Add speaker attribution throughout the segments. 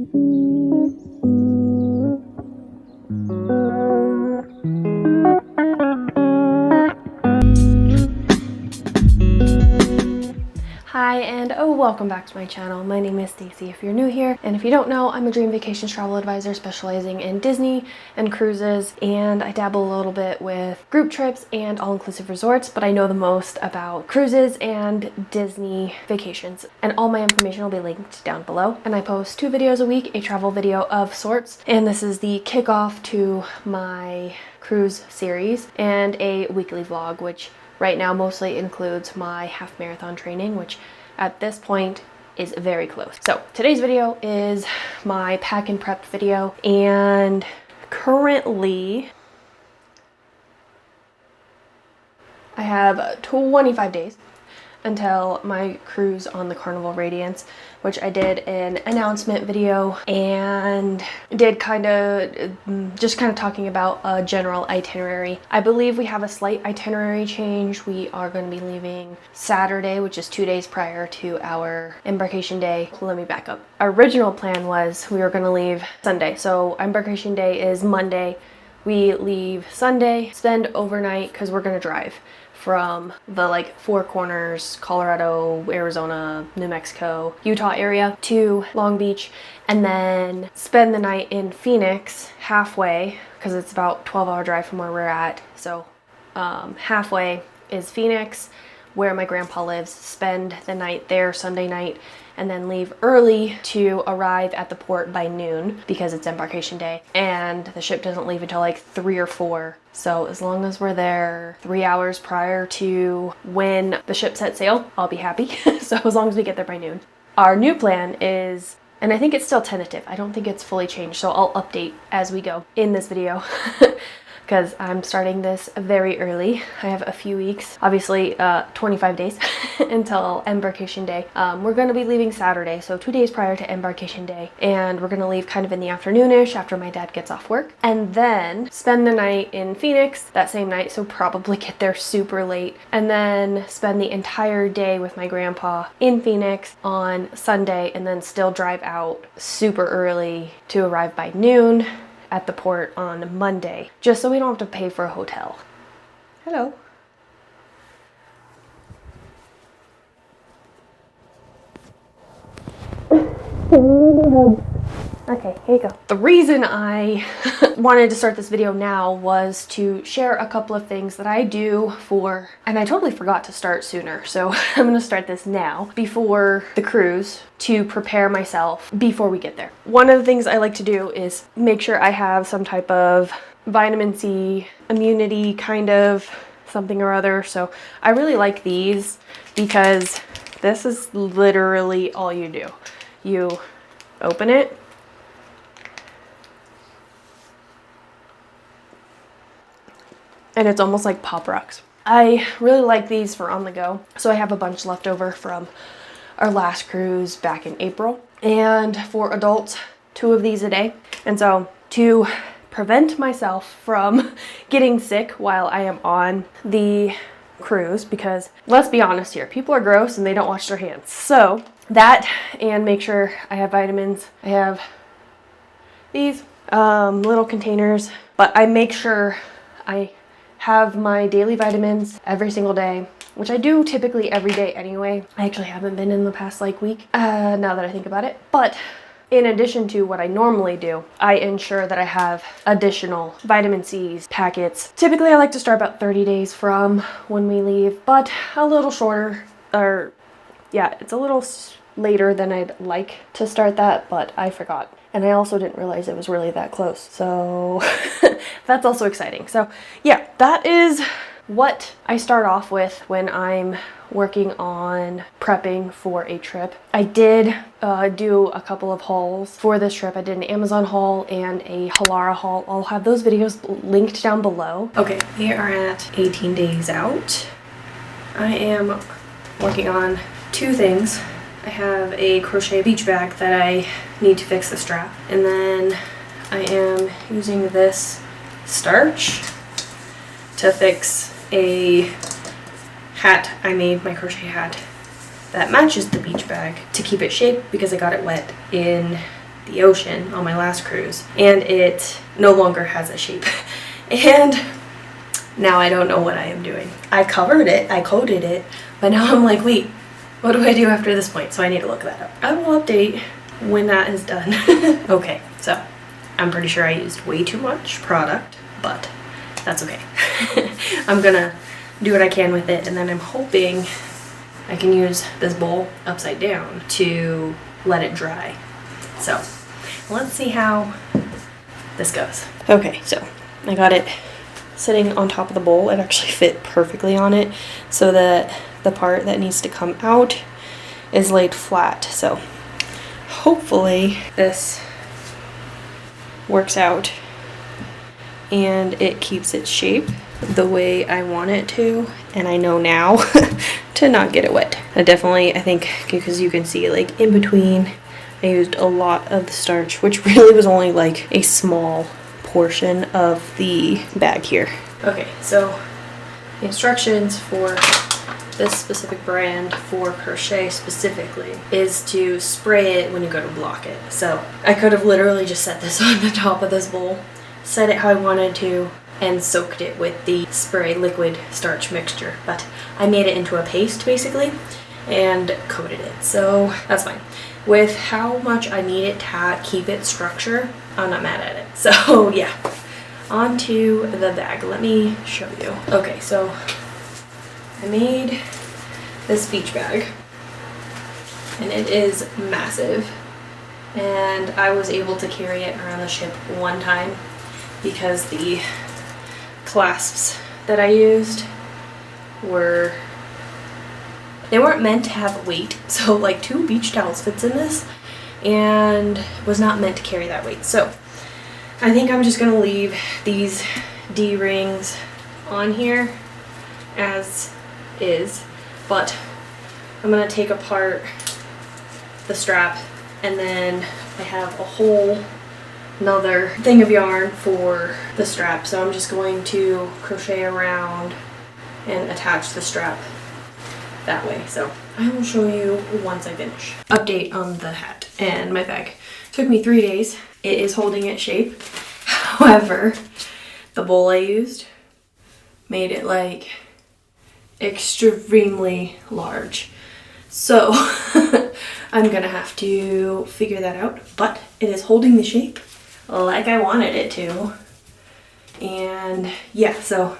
Speaker 1: Hi and welcome back to my channel. My name is Stacy if you're new here, and if you don't know, I'm a dream vacations travel advisor specializing in Disney and cruises, and I dabble a little bit with group trips and all-inclusive resorts, but I know the most about cruises and Disney vacations, and all my information will be linked down below. And I post 2 videos a week, a travel video of sorts, and this is the kickoff to my cruise series, and a weekly vlog, which right now mostly includes my half marathon training, which at this point is very close. So today's video is my pack and prep video, and currently I have 25 days until my cruise on the Carnival Radiance, which I did an announcement video and did just kind of talking about a general itinerary. I believe we have a slight itinerary change. We are going to be leaving Saturday, which is 2 days prior to our embarkation day. Let me back up. Our original plan was we were going to leave Sunday. So embarkation day is Monday. We leave Sunday, spend overnight because we're going to drive from the Four Corners, Colorado, Arizona, New Mexico, Utah area to Long Beach, and then spend the night in Phoenix halfway, because it's about 12-hour drive from where we're at. So halfway is Phoenix, where my grandpa lives, spend the night there Sunday night, and then leave early to arrive at the port by noon because it's embarkation day, and the ship doesn't leave until 3 or 4. So as long as we're there 3 hours prior to when the ship sets sail, I'll be happy. So as long as we get there by noon. Our new plan is, and I think it's still tentative, I don't think it's fully changed, so I'll update as we go in this video. Because I'm starting this very early. I have a few weeks, obviously 25 days until embarkation day. We're going to be leaving Saturday, so 2 days prior to embarkation day, and we're going to leave kind of in the afternoonish after my dad gets off work, and then spend the night in Phoenix that same night, so probably get there super late, and then spend the entire day with my grandpa in Phoenix on Sunday, and then still drive out super early to arrive by noon at the port on Monday, just so we don't have to pay for a hotel. Hello. Okay, here you go. The reason I wanted to start this video now was to share a couple of things that I do for, and I totally forgot to start sooner, so I'm gonna start this now before the cruise to prepare myself before we get there. One of the things I like to do is make sure I have some type of vitamin C immunity kind of something or other. So I really like these because this is literally all you do. You open it, and it's almost like Pop Rocks. I really like these for on the go. So I have a bunch left over from our last cruise back in April. And for adults, 2 of these a day. And so to prevent myself from getting sick while I am on the cruise, because let's be honest here, people are gross and they don't wash their hands. So that, and make sure I have vitamins. I have these little containers, but I make sure I have my daily vitamins every single day, which I do typically every day anyway. I actually haven't been in the past week, now that I think about it. But in addition to what I normally do, I ensure that I have additional vitamin C's packets. Typically I like to start about 30 days from when we leave, but a little shorter, or yeah, it's a little later than I'd like to start that, but I forgot. And I also didn't realize it was really that close. So that's also exciting. So yeah, that is what I start off with when I'm working on prepping for a trip. I did do a couple of hauls for this trip. I did an Amazon haul and a Halara haul. I'll have those videos linked down below. Okay, we are at 18 days out. I am working on 2 things. I have a crochet beach bag that I need to fix the strap, and then I am using this starch to fix a hat I made, my crochet hat, that matches the beach bag to keep it shaped because I got it wet in the ocean on my last cruise, and it no longer has a shape. And now I don't know what I am doing. I covered it, I coated it, but now I'm like, wait, what do I do after this point? So I need to look that up. I will update when that is done. Okay, so I'm pretty sure I used way too much product, but that's okay. I'm gonna do what I can with it, and then I'm hoping I can use this bowl upside down to let it dry. So let's see how this goes. Okay, so I got it sitting on top of the bowl. It actually fit perfectly on it, so that the part that needs to come out is laid flat. So hopefully this works out and it keeps its shape the way I want it to, and I know now to not get it wet. I think, because you can see, like, in between I used a lot of the starch, which really was only like a small portion of the bag here. Okay, so the instructions for this specific brand for crochet specifically is to spray it when you go to block it. So I could have literally just set this on the top of this bowl, set it how I wanted to, and soaked it with the spray liquid starch mixture, but I made it into a paste basically and coated it, so that's fine. With how much I need it to keep its structure, I'm not mad at it. So yeah, onto the bag. Let me show you. Okay, so I made this beach bag, and it is massive, and I was able to carry it around the ship one time because the clasps that I used they weren't meant to have weight, so like 2 beach towels fits in this and was not meant to carry that weight. So I think I'm just gonna leave these D-rings on here as is, but I'm gonna take apart the strap, and then I have a whole another thing of yarn for the strap, so I'm just going to crochet around and attach the strap that way. So I will show you once I finish. Update on the hat and my bag. Took me 3 days. It is holding its shape. However, the bowl I used made it like extremely large. So I'm gonna have to figure that out, but it is holding the shape like I wanted it to. And yeah, so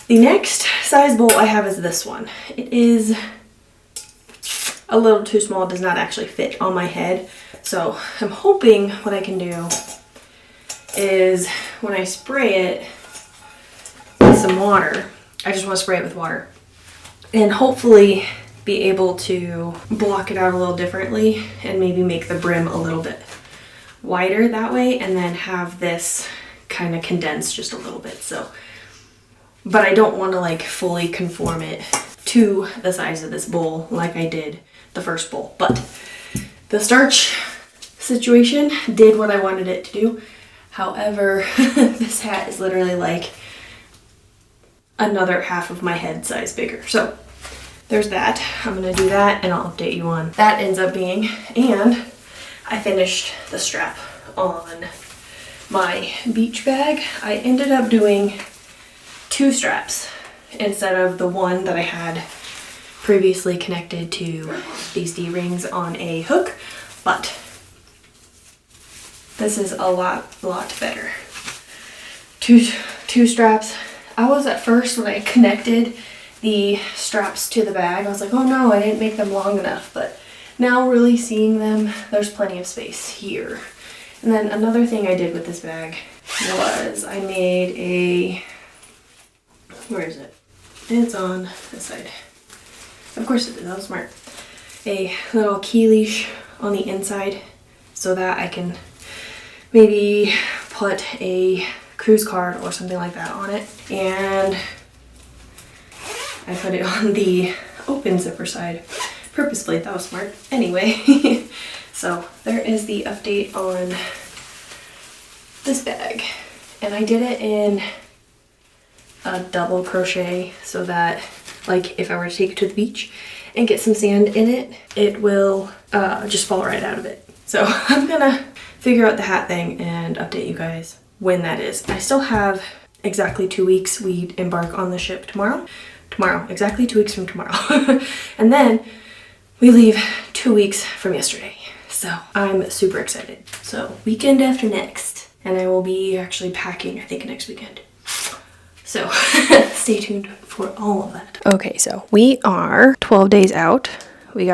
Speaker 1: the next size bowl I have is this one. It is a little too small, it does not actually fit on my head. So I'm hoping what I can do is when I spray it with some water, I just want to spray it with water, and hopefully be able to block it out a little differently and maybe make the brim a little bit wider that way, and then have this kind of condense just a little bit. So, but I don't want to like fully conform it to the size of this bowl like I did the first bowl. But the starch situation did what I wanted it to do. However, this hat is literally like another half of my head size bigger. So there's that. I'm gonna do that and I'll update you on that ends up being. And I finished the strap on my beach bag. I ended up doing 2 straps instead of the one that I had previously connected to these D-rings on a hook, but this is a lot better. Two straps. I was at first, when I connected the straps to the bag, I was like, oh no, I didn't make them long enough, but now really seeing them, there's plenty of space here. And then another thing I did with this bag was I made a, where is it? It's on this side. Of course it is, that was smart. A little key leash on the inside so that I can maybe put a cruise card or something like that on it. And I put it on the open zipper side purposefully. That was smart. Anyway, so there is the update on this bag. And I did it in a double crochet so that, like, if I were to take it to the beach and get some sand in it, it will just fall right out of it. So I'm gonna figure out the hat thing and update you guys when that is. I still have exactly 2 weeks. We embark on the ship tomorrow. Exactly 2 weeks from tomorrow. And then we leave 2 weeks from yesterday. So I'm super excited. So weekend after next, and I will be actually packing, I think, next weekend. So stay tuned for all of that. Okay, so we are 12 days out. We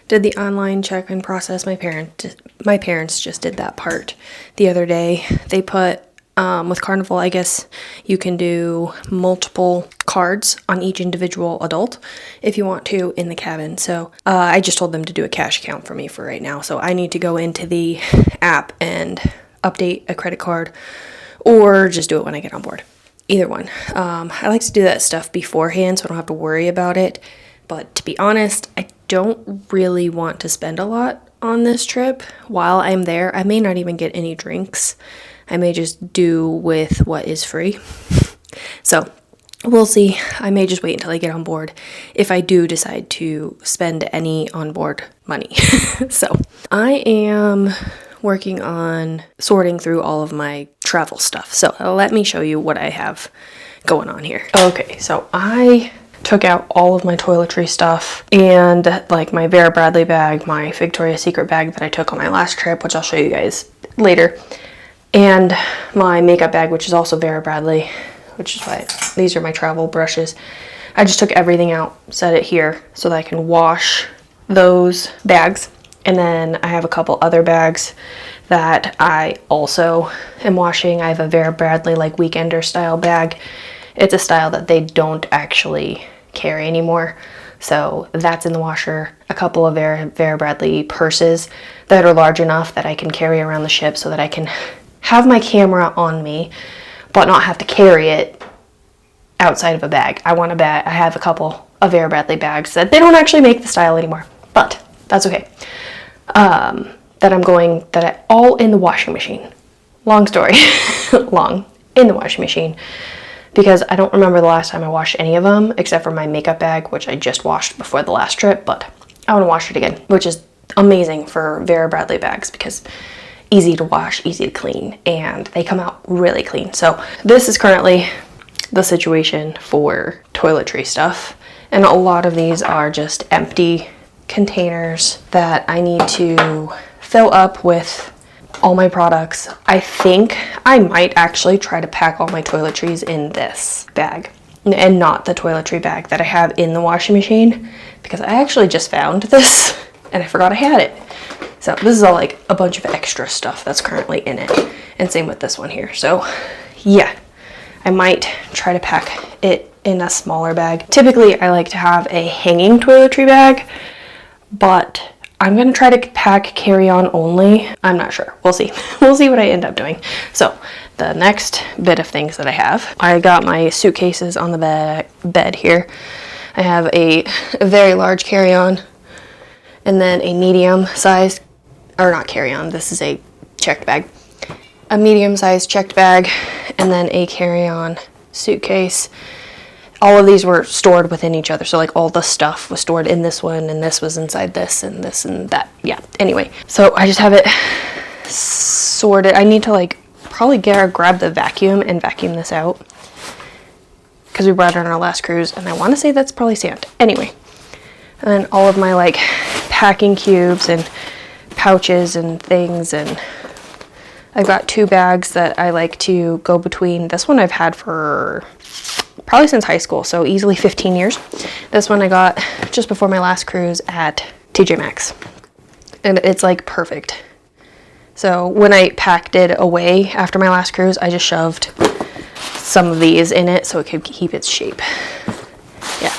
Speaker 1: did the online check-in process. My parents just did that part the other day. They put with Carnival, I guess you can do multiple cards on each individual adult if you want to in the cabin. So I just told them to do a cash account for me for right now. So I need to go into the app and update a credit card or just do it when I get on board. Either one. I like to do that stuff beforehand so I don't have to worry about it. But to be honest, I don't really want to spend a lot on this trip. While I'm there, I may not even get any drinks. I may just do with what is free. So we'll see. I may just wait until I get on board if I do decide to spend any onboard money. So I am working on sorting through all of my travel stuff. So let me show you what I have going on here. Okay, so I took out all of my toiletry stuff and like my Vera Bradley bag, my Victoria's Secret bag that I took on my last trip, which I'll show you guys later, and my makeup bag, which is also Vera Bradley, which is why these are my travel brushes. I just took everything out, set it here so that I can wash those bags. And then I have a couple other bags that I also am washing. I have a Vera Bradley like weekender style bag. It's a style that they don't actually carry anymore. So that's in the washer. A couple of Vera Bradley purses that are large enough that I can carry around the ship so that I can have my camera on me, but not have to carry it outside of a bag. I want a bag. I have a couple of Vera Bradley bags that they don't actually make the style anymore, but that's okay. All in the washing machine. Long story, long, in the washing machine. Because I don't remember the last time I washed any of them, except for my makeup bag, which I just washed before the last trip, but I want to wash it again, which is amazing for Vera Bradley bags because easy to wash, easy to clean, and they come out really clean. So this is currently the situation for toiletry stuff, and a lot of these are just empty containers that I need to fill up with all my products. I think I might actually try to pack all my toiletries in this bag and not the toiletry bag that I have in the washing machine, because I actually just found this and I forgot I had it. So this is all like a bunch of extra stuff that's currently in it, and same with this one here. So yeah, I might try to pack it in a smaller bag. Typically I like to have a hanging toiletry bag, but I'm gonna try to pack carry-on only. I'm not sure. We'll see. We'll see what I end up doing. So the next bit of things that I got my suitcases on the bed here. I have a very large carry-on and then a medium-sized, or not carry-on, this is a checked bag. A medium-sized checked bag and then a carry-on suitcase. All of these were stored within each other. So like all the stuff was stored in this one and this was inside this and this and that. Yeah, anyway. So I just have it sorted. I need to like probably grab the vacuum and vacuum this out because we brought it on our last cruise and I want to say that's probably sand. Anyway, and then all of my like packing cubes and pouches and things, and I've got 2 bags that I like to go between. This one I've had for probably since high school, so easily 15 years. This one I got just before my last cruise at TJ Maxx, and it's like perfect. So when I packed it away after my last cruise, I just shoved some of these in it so it could keep its shape. Yeah,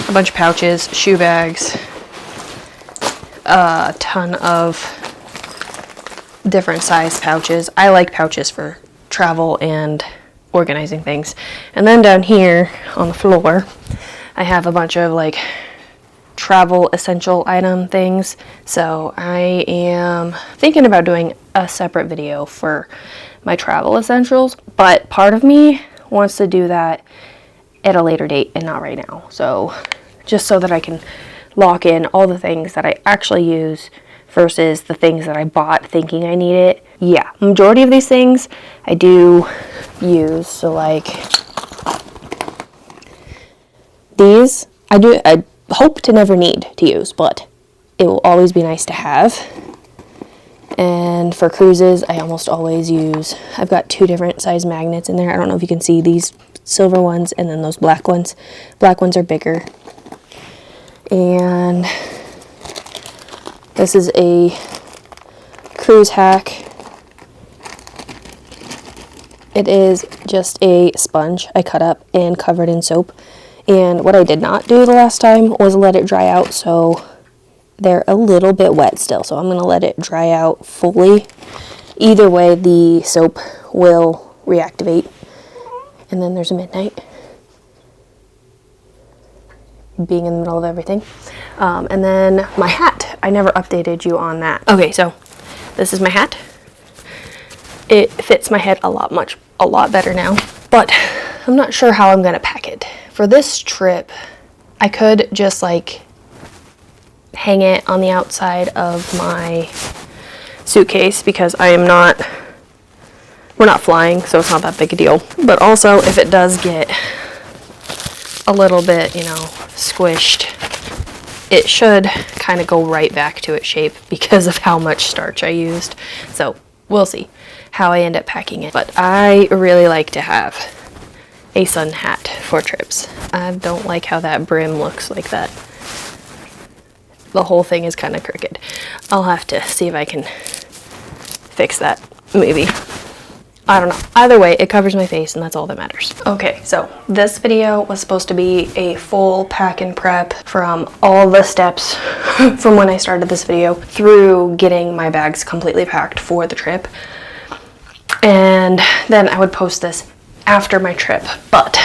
Speaker 1: a bunch of pouches, shoe bags, a ton of different size pouches. I like pouches for travel and organizing things. And then down here on the floor, I have a bunch of like travel essential item things. So I am thinking about doing a separate video for my travel essentials, but part of me wants to do that at a later date and not right now. So just so that I can lock in all the things that I actually use versus the things that I bought thinking I need it. Yeah, majority of these things I do use. So like these, I hope to never need to use, but it will always be nice to have. And for cruises, I almost always use, I've got 2 different size magnets in there. I don't know if you can see these silver ones and then those black ones. Black ones are bigger. And this is a cruise hack. It is just a sponge I cut up and covered in soap. And what I did not do the last time was let it dry out, so they're a little bit wet still. So I'm going to let it dry out fully. Either way, the soap will reactivate. And then there's a midnight. Being in the middle of everything. And then my hat. I never updated you on that. Okay, so this is my hat. It fits my head a lot better now. But I'm not sure how I'm going to pack it. For this trip, I could just like hang it on the outside of my suitcase because we're not flying, so it's not that big a deal. But also, if it does get a little bit, squished, it should kind of go right back to its shape because of how much starch I used. So we'll see how I end up packing it. But I really like to have a sun hat for trips. I don't like how that brim looks like that. The whole thing is kind of crooked. I'll have to see if I can fix that, maybe. I don't know. Either way, it covers my face and that's all that matters. Okay, so this video was supposed to be a full pack and prep from all the steps from when I started this video through getting my bags completely packed for the trip. And then I would post this after my trip. But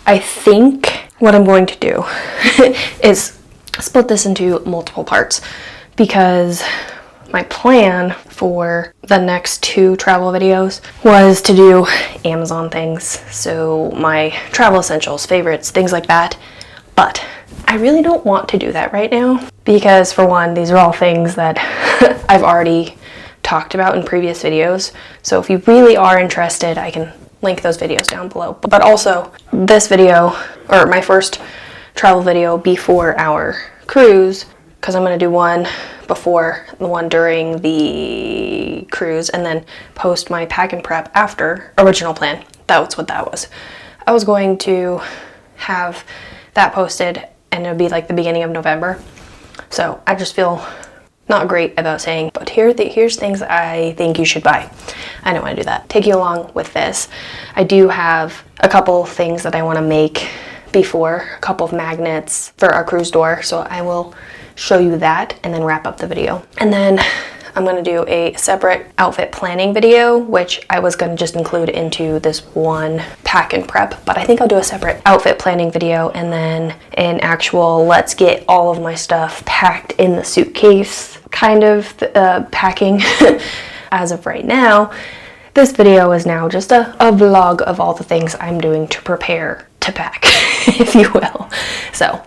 Speaker 1: I think what I'm going to do is split this into multiple parts because my plan for the next 2 travel videos was to do Amazon things, so my travel essentials, favorites, things like that. But I really don't want to do that right now because, for one, these are all things that I've already talked about in previous videos. So if you really are interested, I can link those videos down below. But also, this video, or my first travel video before our cruise, because I'm going to do one before, the one during the cruise, and then post my pack and prep after. Original plan. That's what that was. I was going to have that posted and it would be like the beginning of November. So I just feel not great about saying, but here's things I think you should buy. I don't want to do that. Take you along with this. I do have a couple things that I want to make before, a couple of magnets for our cruise door, so I will show you that and then wrap up the video. And then I'm going to do a separate outfit planning video, which I was going to just include into this one pack and prep, but I think I'll do a separate outfit planning video and then an actual let's get all of my stuff packed in the suitcase kind of packing. As of right now, this video is now just a vlog of all the things I'm doing to prepare to pack, if you will. So,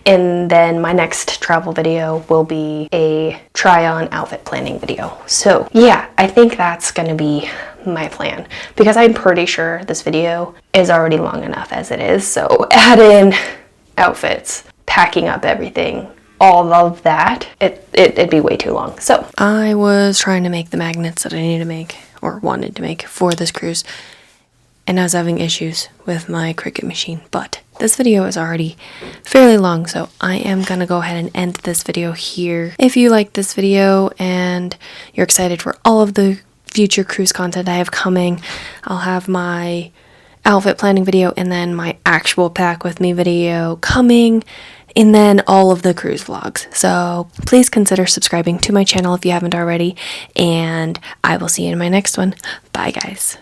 Speaker 1: and then my next travel video will be a try-on outfit planning video. So yeah, I think that's gonna be my plan because I'm pretty sure this video is already long enough as it is. So add in outfits, packing up everything, all of that, it'd be way too long. So I was trying to make the magnets that I needed to make or wanted to make for this cruise, and I was having issues with my Cricut machine, but this video is already fairly long, so I am gonna go ahead and end this video here. If you like this video and you're excited for all of the future cruise content I have coming, I'll have my outfit planning video and then my actual pack with me video coming, and then all of the cruise vlogs. So please consider subscribing to my channel if you haven't already, and I will see you in my next one. Bye guys.